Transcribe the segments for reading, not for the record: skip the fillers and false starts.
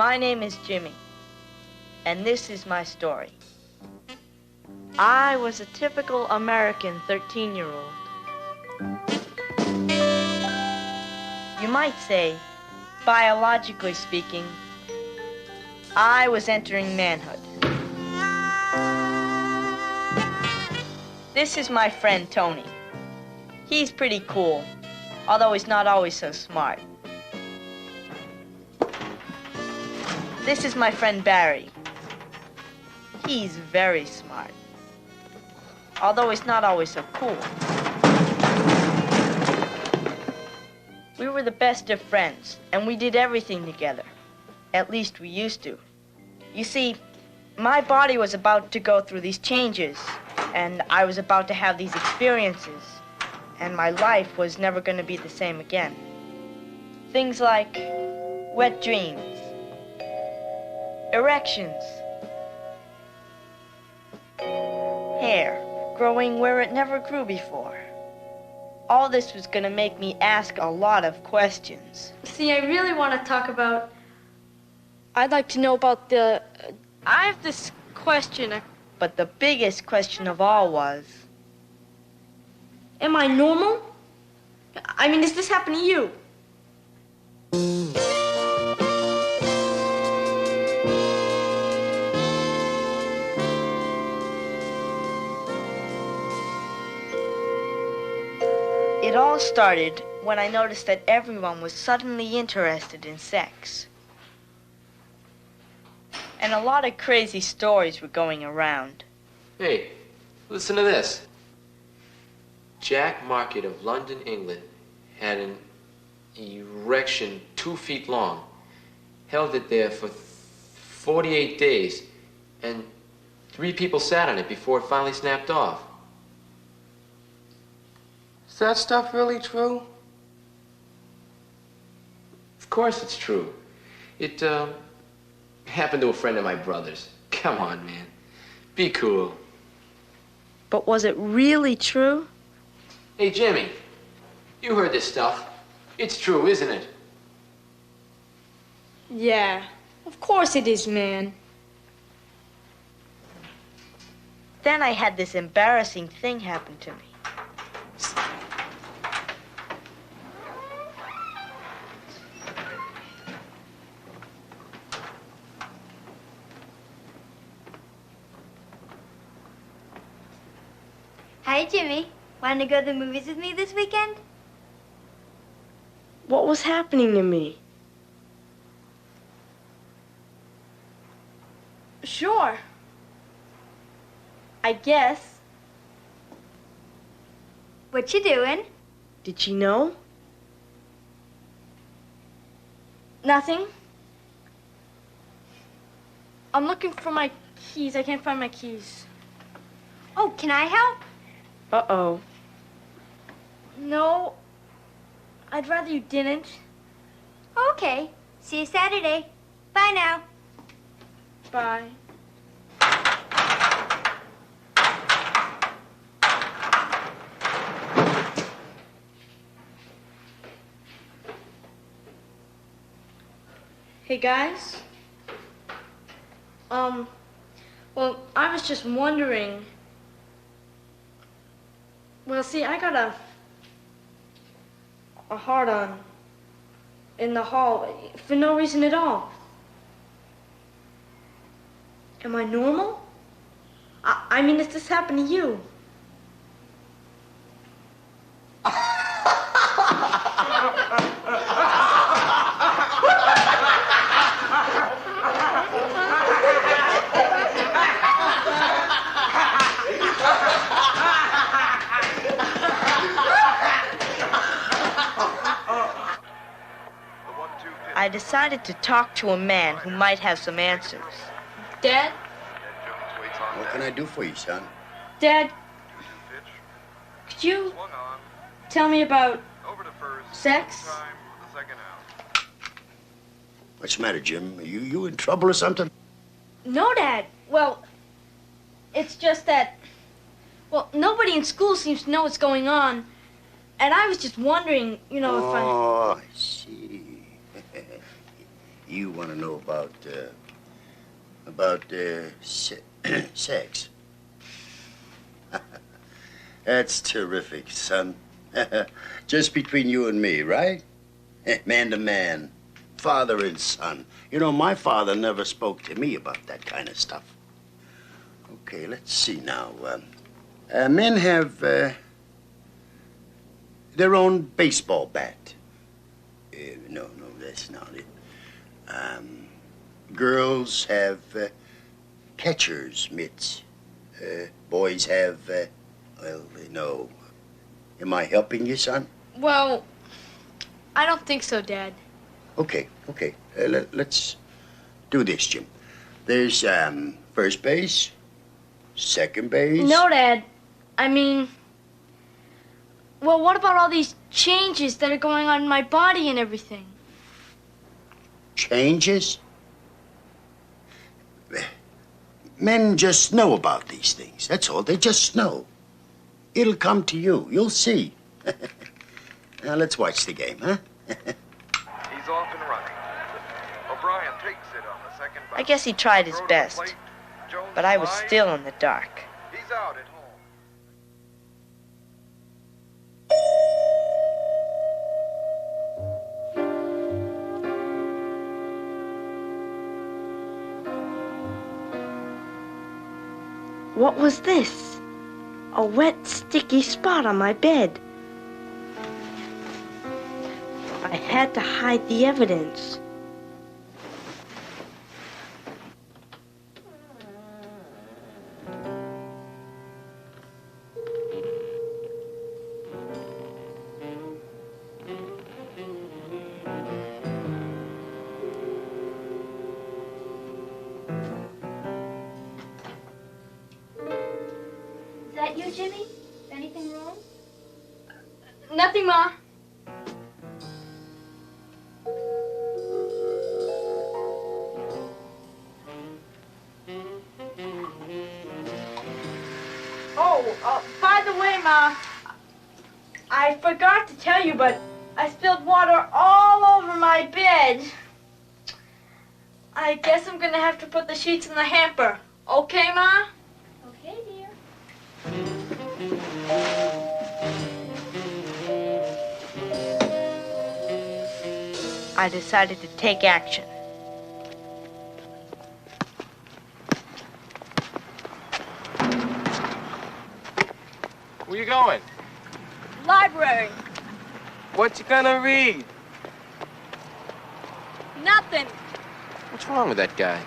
My name is Jimmy, and this is my story. I was a typical American 13-year-old. You might say, biologically speaking, I was entering manhood. This is my friend Tony. He's pretty cool, although he's not always so smart. This is my friend Barry. He's very smart, although he's not always so cool. We were the best of friends, and we did everything together. At least we used to. You see, my body was about to go through these changes, and I was about to have these experiences, and my life was never going to be the same again. Things like wet dreams, erections, hair growing where it never grew before. All this was going to make me ask a lot of questions. See, I really want to talk about... I'd like to know about the... I have this question. But the biggest question of all was... Am I normal? I mean, does this happen to you? It all started when I noticed that everyone was suddenly interested in sex. And a lot of crazy stories were going around. Hey, listen to this. Jack Market of London, England, had an erection 2 feet long, held it there for 48 days, and 3 people sat on it before it finally snapped off. Is that stuff really true? Of course it's true. It happened to a friend of my brother's. Come on, man. Be cool. But was it really true? Hey, Jimmy, you heard this stuff. It's true, isn't it? Yeah, of course it is, man. Then I had this embarrassing thing happen to me. Hi, Jimmy. Want to go to the movies with me this weekend? What was happening to me? Sure. I guess. What you doing? Did she know? Nothing. I'm looking for my keys. I can't find my keys. Oh, can I help? Uh-oh. No. I'd rather you didn't. Okay. See you Saturday. Bye now. Bye. Hey, guys. Well, I was just wondering... Well, see, I got a hard-on in the hall for no reason at all. Am I normal? I mean, does this happen to you? I decided to talk to a man who might have some answers. Dad? What can I do for you, son? Dad, could you tell me about sex? What's the matter, Jim? Are you in trouble or something? No, Dad. Well, it's just that, well, nobody in school seems to know what's going on. And I was just wondering, you know, if I... Oh, I see. You want to know about sex. That's terrific, son. Just between you and me, right? Man to man, father and son. You know, my father never spoke to me about that kind of stuff. Okay, let's see now. Men have their own baseball bat. No, that's not it. Girls have catcher's mitts. Boys have, well, no. Am I helping you, son? Well, I don't think so, Dad. Okay. Let's do this, Jim. There's first base, second base. No, Dad. I mean, well, what about all these changes that are going on in my body and everything? Changes? Men just know about these things. That's all. They just know. It'll come to you. You'll see. Now, let's watch the game, huh? He's off and running. O'Brien takes it on the second bounce. I guess he tried his best, but I was still in the dark. He's out at home. What was this? A wet, sticky spot on my bed. I had to hide the evidence. Is that you, Jimmy? Is anything wrong? Nothing, Ma. Oh, by the way, Ma, I forgot to tell you, but I spilled water all over my bed. I guess I'm gonna have to put the sheets in the hamper. Okay, Ma? Okay, dear. I decided to take action. Where you going? Library. What you gonna read? Nothing. What's wrong with that guy?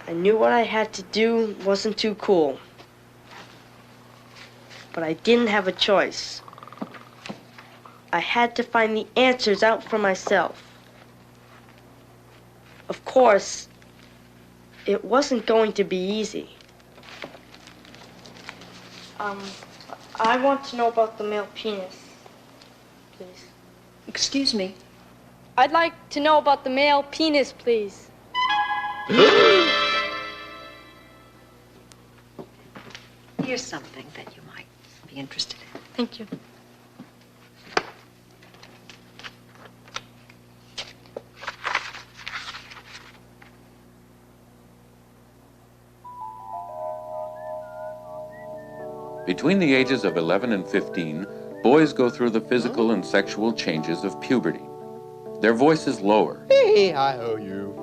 I knew what I had to do wasn't too cool. But I didn't have a choice. I had to find the answers out for myself. Of course, it wasn't going to be easy. I want to know about the male penis, please. Excuse me. I'd like to know about the male penis, please. Here's something that you might be interested in. Thank you. Between the ages of 11 and 15, boys go through the physical and sexual changes of puberty. Their voice is lower,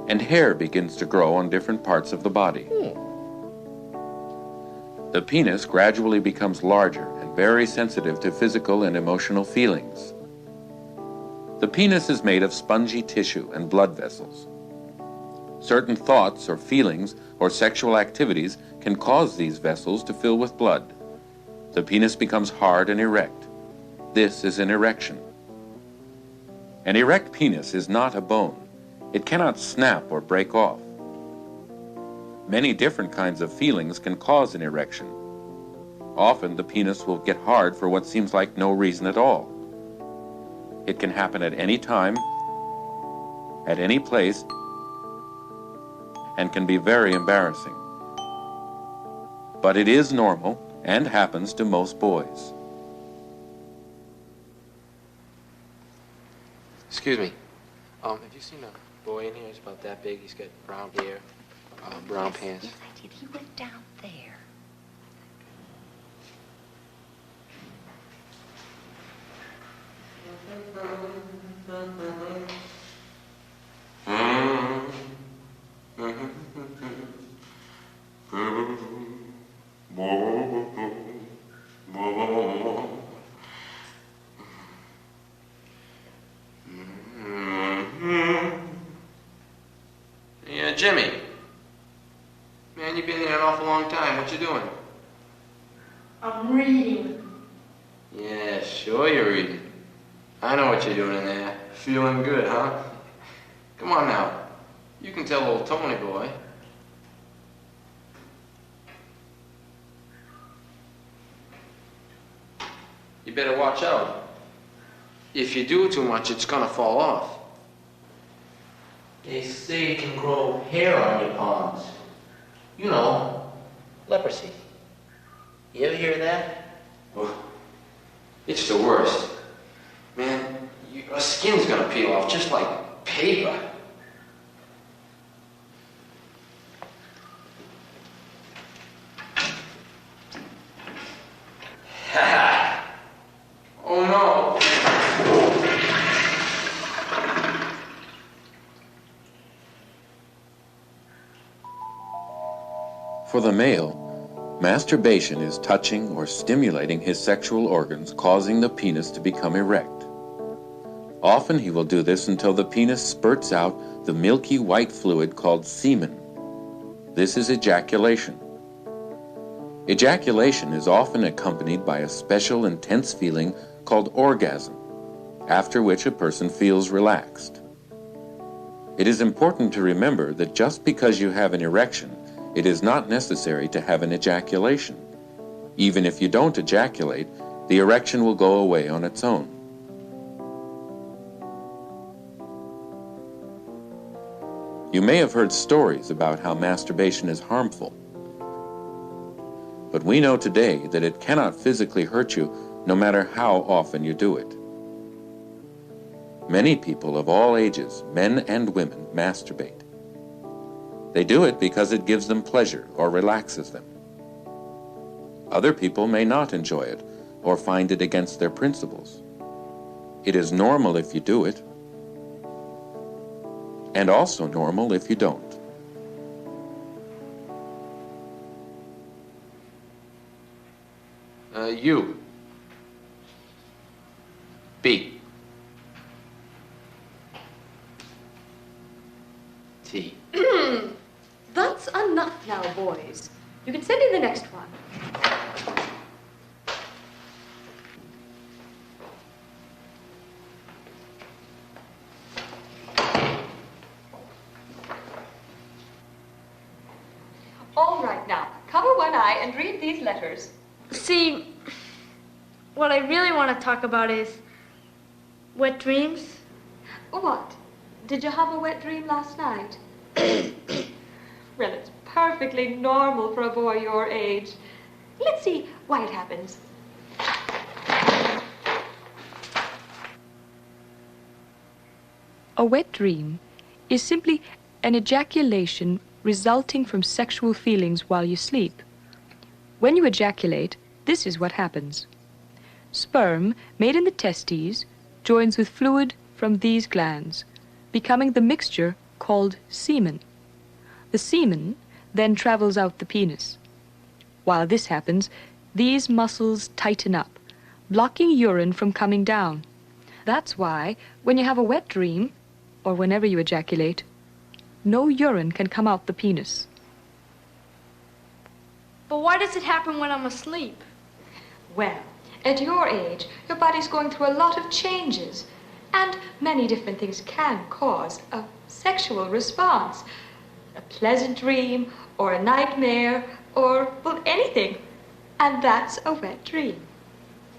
and hair begins to grow on different parts of the body. The penis gradually becomes larger and very sensitive to physical and emotional feelings. The penis is made of spongy tissue and blood vessels. Certain thoughts or feelings or sexual activities can cause these vessels to fill with blood. The penis becomes hard and erect. This is an erection. An erect penis is not a bone. It cannot snap or break off. Many different kinds of feelings can cause an erection. Often the penis will get hard for what seems like no reason at all. It can happen at any time, at any place, and can be very embarrassing. But it is normal and happens to most boys. Excuse me. Have you seen a boy in here? He's about that big. He's got brown hair, brown pants. Yes, I did. He went down there. Yeah, Jimmy. Man, you've been here an awful long time. What you doing? I'm reading. Yeah, sure you're reading. I know what you're doing in there. Feeling good, huh? Come on now. You can tell old Tony boy. You better watch out. If you do too much, it's gonna fall off. They say it can grow hair on your palms. You know, leprosy. You ever hear of that? Oh, it's the worst. Man, your skin's gonna peel off just like paper. Oh no! For the male, masturbation is touching or stimulating his sexual organs, causing the penis to become erect. Often he will do this until the penis spurts out the milky white fluid called semen. This is ejaculation. Ejaculation is often accompanied by a special intense feeling called orgasm, after which a person feels relaxed. It is important to remember that just because you have an erection, it is not necessary to have an ejaculation. Even if you don't ejaculate, the erection will go away on its own. You may have heard stories about how masturbation is harmful, but we know today that it cannot physically hurt you no matter how often you do it. Many people of all ages, men and women, masturbate. They do it because it gives them pleasure or relaxes them. Other people may not enjoy it or find it against their principles. It is normal if you do it, and also normal if you don't. You. B. T. That's enough now, boys. You can send in the next one. All right, now, cover one eye and read these letters. See, what I really want to talk about is wet dreams. What? Did you have a wet dream last night? Well, it's perfectly normal for a boy your age. Let's see why it happens. A wet dream is simply an ejaculation resulting from sexual feelings while you sleep. When you ejaculate, this is what happens. Sperm made in the testes joins with fluid from these glands, becoming the mixture called semen. The semen then travels out the penis. While this happens, these muscles tighten up, blocking urine from coming down. That's why, when you have a wet dream, or whenever you ejaculate, no urine can come out the penis. But why does it happen when I'm asleep? Well, at your age, your body's going through a lot of changes, and many different things can cause a sexual response. A pleasant dream, or a nightmare, or, well, anything. And that's a wet dream.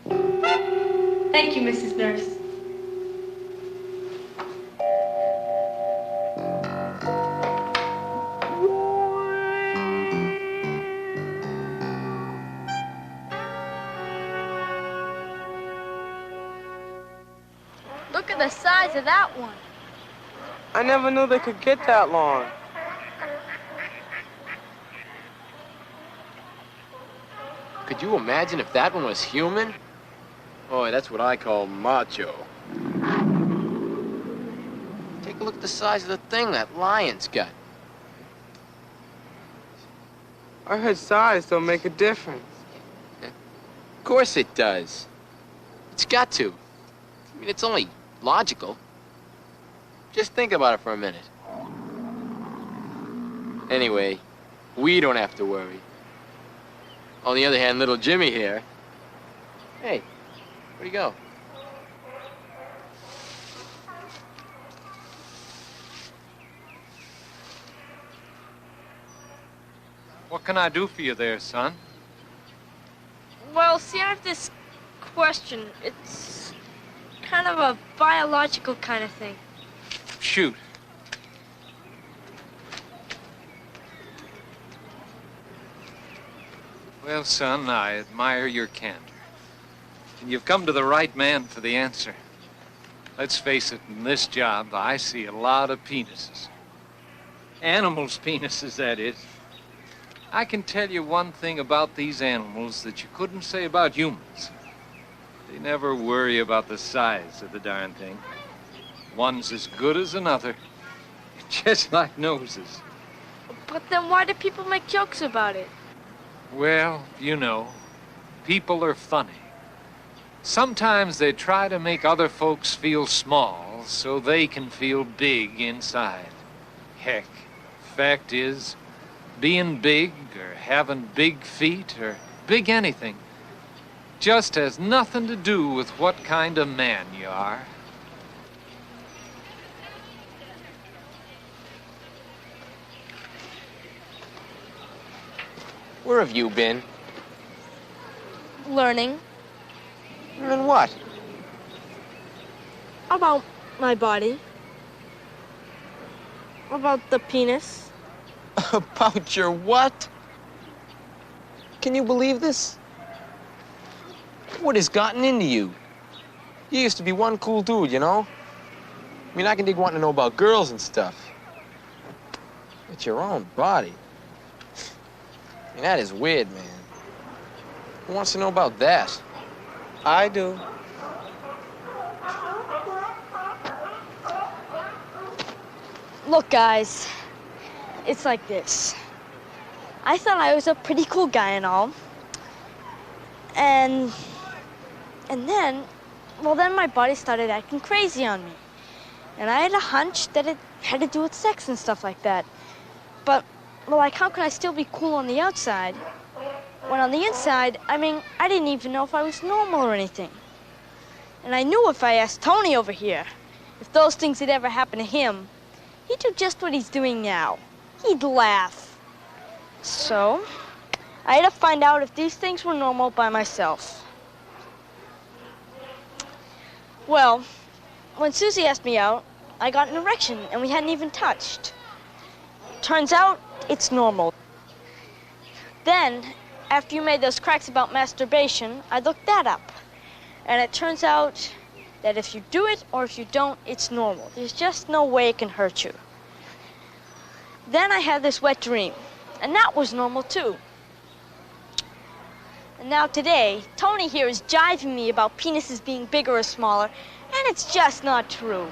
Thank you, Mrs. Nurse. Look at the size of that one. I never knew they could get that long. Could you imagine if that one was human? Boy, that's what I call macho. Take a look at the size of the thing that lion's got. I heard size don't make a difference. Of course it does. It's got to. I mean, it's only logical. Just think about it for a minute. Anyway, we don't have to worry. On the other hand, little Jimmy here. Hey, where'd he go? What can I do for you there, son? Well, see, I have this question. It's kind of a biological kind of thing. Shoot. Well, son, I admire your candor. And you've come to the right man for the answer. Let's face it, in this job, I see a lot of penises. Animals' penises, that is. I can tell you one thing about these animals that you couldn't say about humans. They never worry about the size of the darn thing. One's as good as another, just like noses. But then why do people make jokes about it? Well, you know, people are funny. Sometimes they try to make other folks feel small so they can feel big inside. Heck, fact is, being big or having big feet or big anything just has nothing to do with what kind of man you are. Where have you been? Learning Learning what? about my body. About the penis. About your what? Can you believe this? What has gotten into you? You used to be one cool dude, you know? I mean, I can dig wanting to know about girls and stuff. It's your own body. I mean, that is weird, man. Who wants to know about that? I do. Look, guys, it's like this. I thought I was a pretty cool guy and all. And then my body started acting crazy on me. And I had a hunch that it had to do with sex and stuff like that. But, well, like, how could I still be cool on the outside when on the inside, I mean, I didn't even know if I was normal or anything. And I knew if I asked Tony over here if those things had ever happened to him, he'd do just what he's doing now. He'd laugh. So, I had to find out if these things were normal by myself. Well, when Susie asked me out, I got an erection and we hadn't even touched. Turns out, it's normal. Then, after you made those cracks about masturbation, I looked that up. And it turns out that if you do it or if you don't, it's normal. There's just no way it can hurt you. Then I had this wet dream, and that was normal too. And now today, Tony here is jiving me about penises being bigger or smaller, and it's just not true.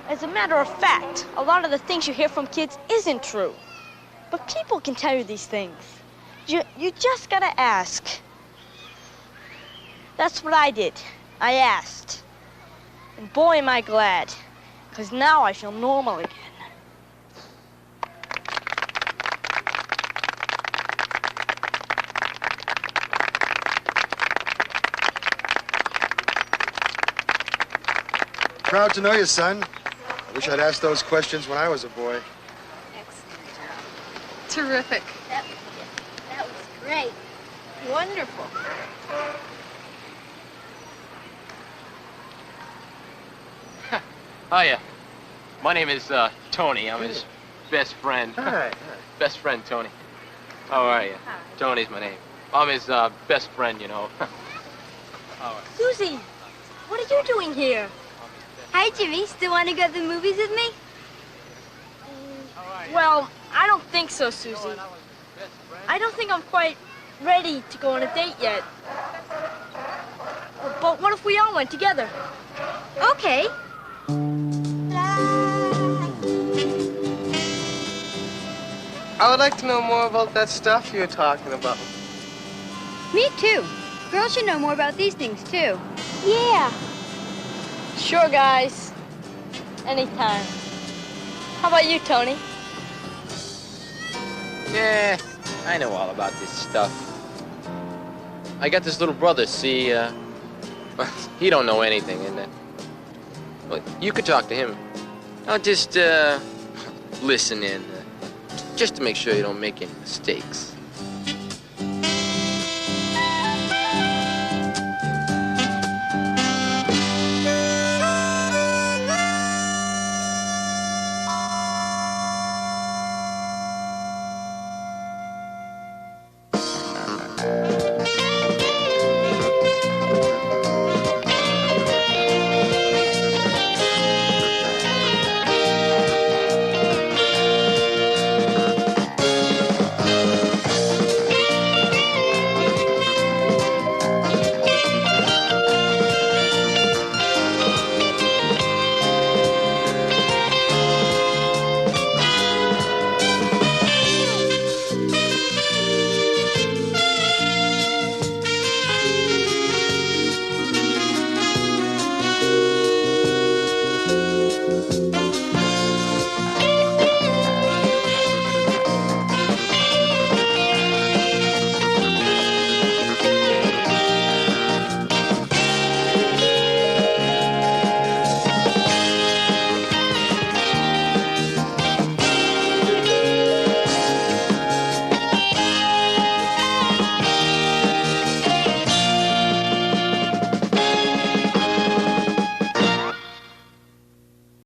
As a matter of fact, a lot of the things you hear from kids isn't true. But people can tell you these things. You just gotta ask. That's what I did. I asked. And boy, am I glad. Because now I feel normal again. Proud to know you, son. I wish I'd asked those questions when I was a boy. Excellent job. Terrific. That was great. Wonderful. Hiya. My name is Tony. I'm his best friend. Hi. Best friend, Tony. How are you? Hi. Tony's my name. I'm his best friend, you know. Susie, what are you doing here? Hi, Jimmy. Still want to go to the movies with me? Well, I don't think so, Susie. I don't think I'm quite ready to go on a date yet. But what if we all went together? Okay. I would like to know more about that stuff you're talking about. Me too. Girls should know more about these things too. Yeah. Sure, guys. Anytime. How about you, Tony? Yeah, I know all about this stuff. I got this little brother, see, he don't know anything, and well, you could talk to him. I'll just, listen in, just to make sure you don't make any mistakes.